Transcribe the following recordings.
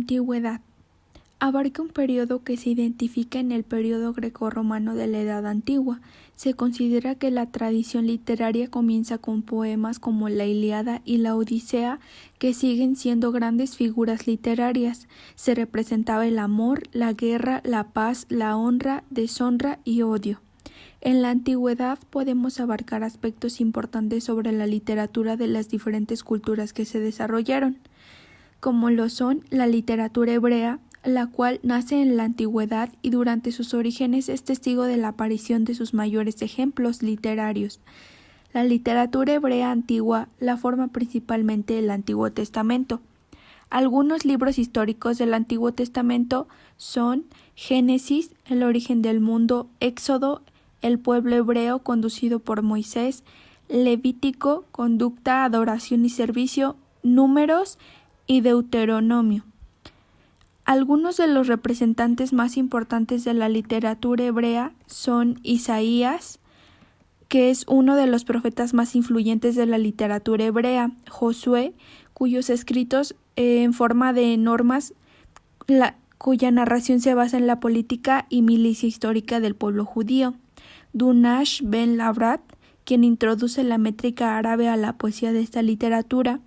Antigüedad. Abarca un periodo que se identifica en el periodo grecorromano de la Edad Antigua. Se considera que la tradición literaria comienza con poemas como la Ilíada y la Odisea, que siguen siendo grandes figuras literarias. Se representaba el amor, la guerra, la paz, la honra, deshonra y odio. En la antigüedad podemos abarcar aspectos importantes sobre la literatura de las diferentes culturas que se desarrollaron, como lo son la literatura hebrea, la cual nace en la antigüedad y durante sus orígenes es testigo de la aparición de sus mayores ejemplos literarios. La literatura hebrea antigua la forma principalmente el Antiguo Testamento. Algunos libros históricos del Antiguo Testamento son Génesis, el origen del mundo, Éxodo, el pueblo hebreo conducido por Moisés, Levítico, conducta, adoración y servicio, Números y Deuteronomio. Algunos de los representantes más importantes de la literatura hebrea son Isaías, que es uno de los profetas más influyentes de la literatura hebrea, Josué, cuyos escritos en forma de normas, cuya narración se basa en la política y milicia histórica del pueblo judío, Dunash ben Labrat, quien introduce la métrica árabe a la poesía de esta literatura,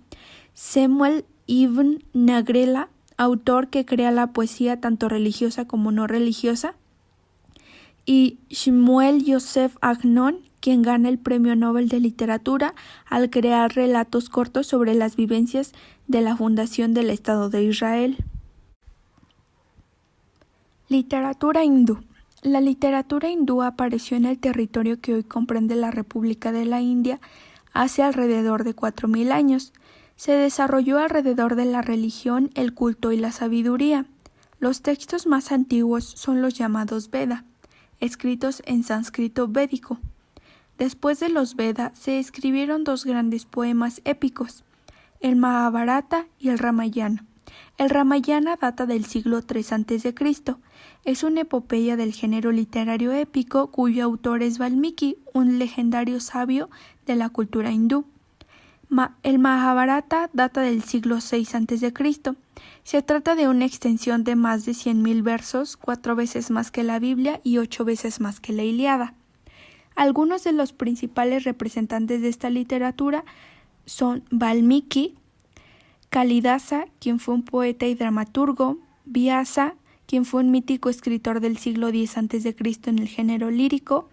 Samuel ibn Nagrela, autor que crea la poesía tanto religiosa como no religiosa, y Shmuel Yosef Agnon, quien gana el Premio Nobel de Literatura al crear relatos cortos sobre las vivencias de la fundación del Estado de Israel. Literatura hindú. La literatura hindú apareció en el territorio que hoy comprende la República de la India hace alrededor de 4000 años. Se desarrolló alrededor de la religión, el culto y la sabiduría. Los textos más antiguos son los llamados Veda, escritos en sánscrito védico. Después de los Veda se escribieron dos grandes poemas épicos, el Mahabharata y el Ramayana. El Ramayana data del siglo III a.C. Es una epopeya del género literario épico cuyo autor es Valmiki, un legendario sabio de la cultura hindú. El Mahabharata data del siglo VI a.C. Se trata de una extensión de más de 100.000 versos, 4 veces más que la Biblia y 8 veces más que la Ilíada. Algunos de los principales representantes de esta literatura son Valmiki, Kalidasa, quien fue un poeta y dramaturgo, Vyasa, quien fue un mítico escritor del siglo X a.C. en el género lírico,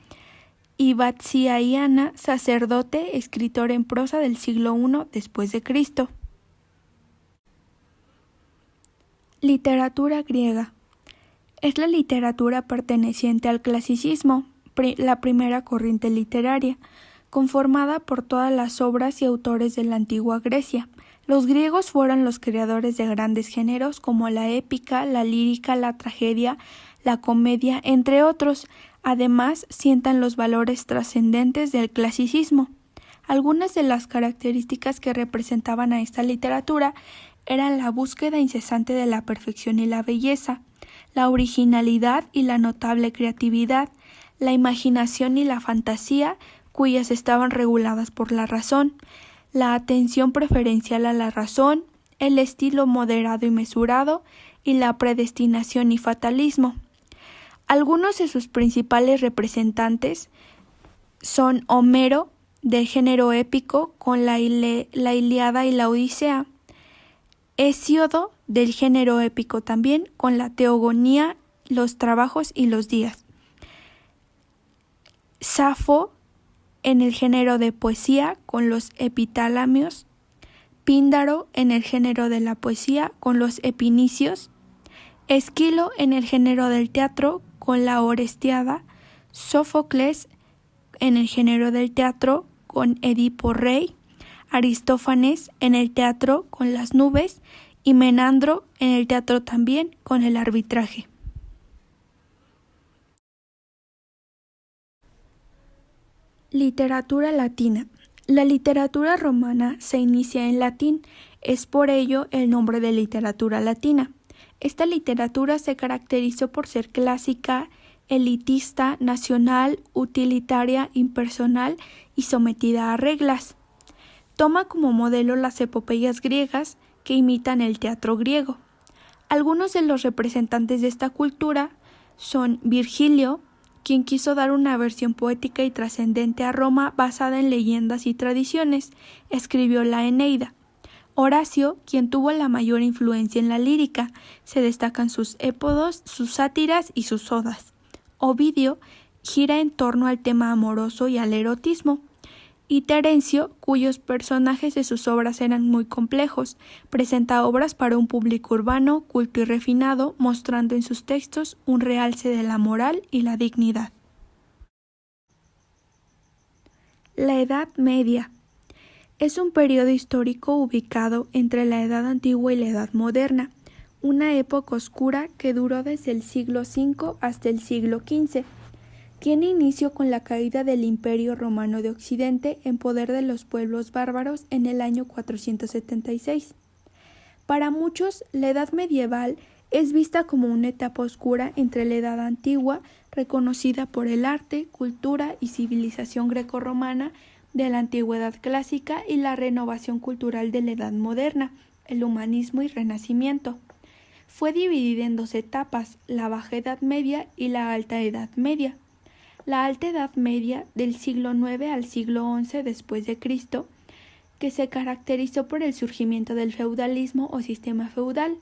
y Vatsyayana, sacerdote, escritor en prosa del siglo I después de Cristo. Literatura griega. Es la literatura perteneciente al clasicismo, la primera corriente literaria, conformada por todas las obras y autores de la antigua Grecia. Los griegos fueron los creadores de grandes géneros como la épica, la lírica, la tragedia, la comedia, entre otros. Además, sientan los valores trascendentes del clasicismo. Algunas de las características que representaban a esta literatura eran la búsqueda incesante de la perfección y la belleza, la originalidad y la notable creatividad, la imaginación y la fantasía, cuyas estaban reguladas por la razón, la atención preferencial a la razón, el estilo moderado y mesurado, y la predestinación y fatalismo. Algunos de sus principales representantes son Homero, del género épico, con la Ilíada y la Odisea, Hesíodo, del género épico también, con la Teogonía, los trabajos y los días, Safo, en el género de poesía, con los epitalamios, Píndaro, en el género de la poesía, con los epinicios, Esquilo, en el género del teatro, con la Orestiada, Sófocles, en el género del teatro, con Edipo Rey, Aristófanes, en el teatro, con las nubes, y Menandro, en el teatro también, con el arbitraje. Literatura latina. La literatura romana se inicia en latín, es por ello el nombre de literatura latina. Esta literatura se caracterizó por ser clásica, elitista, nacional, utilitaria, impersonal y sometida a reglas. Toma como modelo las epopeyas griegas que imitan el teatro griego. Algunos de los representantes de esta cultura son Virgilio, quien quiso dar una versión poética y trascendente a Roma basada en leyendas y tradiciones, escribió la Eneida. Horacio, quien tuvo la mayor influencia en la lírica, se destacan sus épodos, sus sátiras y sus odas. Ovidio gira en torno al tema amoroso y al erotismo. Y Terencio, cuyos personajes de sus obras eran muy complejos, presenta obras para un público urbano, culto y refinado, mostrando en sus textos un realce de la moral y la dignidad. La Edad Media es un periodo histórico ubicado entre la Edad Antigua y la Edad Moderna, una época oscura que duró desde el siglo V hasta el siglo XV. Tiene inicio con la caída del Imperio Romano de Occidente en poder de los pueblos bárbaros en el año 476. Para muchos, la Edad Medieval es vista como una etapa oscura entre la Edad Antigua, reconocida por el arte, cultura y civilización grecorromana de la Antigüedad clásica, y la renovación cultural de la Edad Moderna, el humanismo y Renacimiento. Fue dividida en dos etapas, la Baja Edad Media y la Alta Edad Media. La Alta Edad Media, del siglo IX al siglo XI después de Cristo, que se caracterizó por el surgimiento del feudalismo o sistema feudal,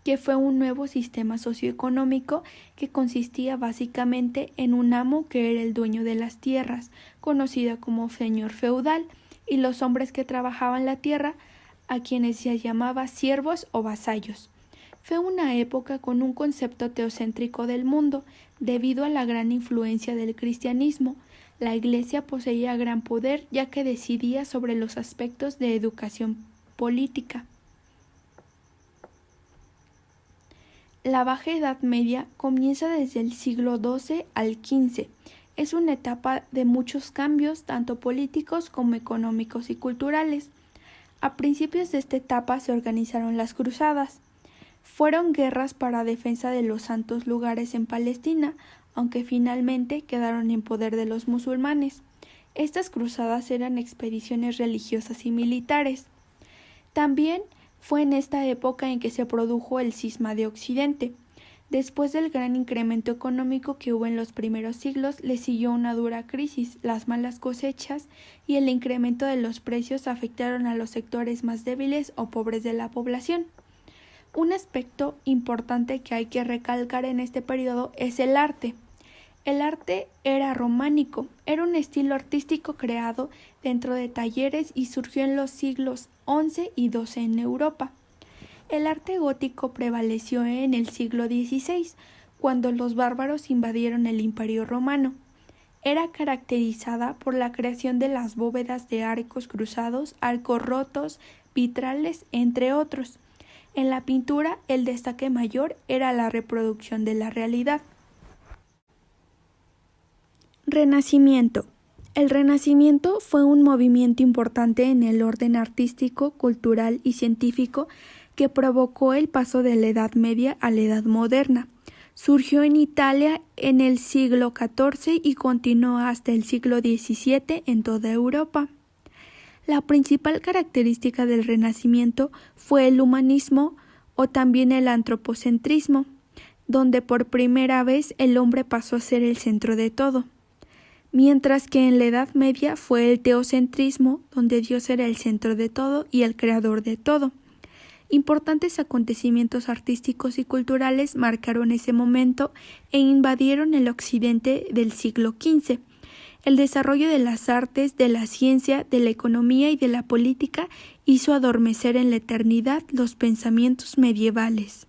que fue un nuevo sistema socioeconómico que consistía básicamente en un amo que era el dueño de las tierras, conocido como señor feudal, y los hombres que trabajaban la tierra, a quienes se llamaba siervos o vasallos. Fue una época con un concepto teocéntrico del mundo, debido a la gran influencia del cristianismo. La Iglesia poseía gran poder, ya que decidía sobre los aspectos de educación política. La Baja Edad Media comienza desde el siglo XII al XV. Es una etapa de muchos cambios, tanto políticos como económicos y culturales. A principios de esta etapa se organizaron las cruzadas. Fueron guerras para defensa de los santos lugares en Palestina, aunque finalmente quedaron en poder de los musulmanes. Estas cruzadas eran expediciones religiosas y militares. También fue en esta época en que se produjo el cisma de Occidente. Después del gran incremento económico que hubo en los primeros siglos, le siguió una dura crisis. Las malas cosechas y el incremento de los precios afectaron a los sectores más débiles o pobres de la población. Un aspecto importante que hay que recalcar en este periodo es el arte. El arte era románico, era un estilo artístico creado dentro de talleres y surgió en los siglos XI y XII en Europa. El arte gótico prevaleció en el siglo XVI, cuando los bárbaros invadieron el Imperio Romano. Era caracterizada por la creación de las bóvedas de arcos cruzados, arcos rotos, vitrales, entre otros. En la pintura, el destaque mayor era la reproducción de la realidad. Renacimiento. El Renacimiento fue un movimiento importante en el orden artístico, cultural y científico que provocó el paso de la Edad Media a la Edad Moderna. Surgió en Italia en el siglo XIV y continuó hasta el siglo XVII en toda Europa. La principal característica del Renacimiento fue el humanismo o también el antropocentrismo, donde por primera vez el hombre pasó a ser el centro de todo, mientras que en la Edad Media fue el teocentrismo, donde Dios era el centro de todo y el creador de todo. Importantes acontecimientos artísticos y culturales marcaron ese momento e invadieron el occidente del siglo XV. El desarrollo de las artes, de la ciencia, de la economía y de la política hizo adormecer en la eternidad los pensamientos medievales.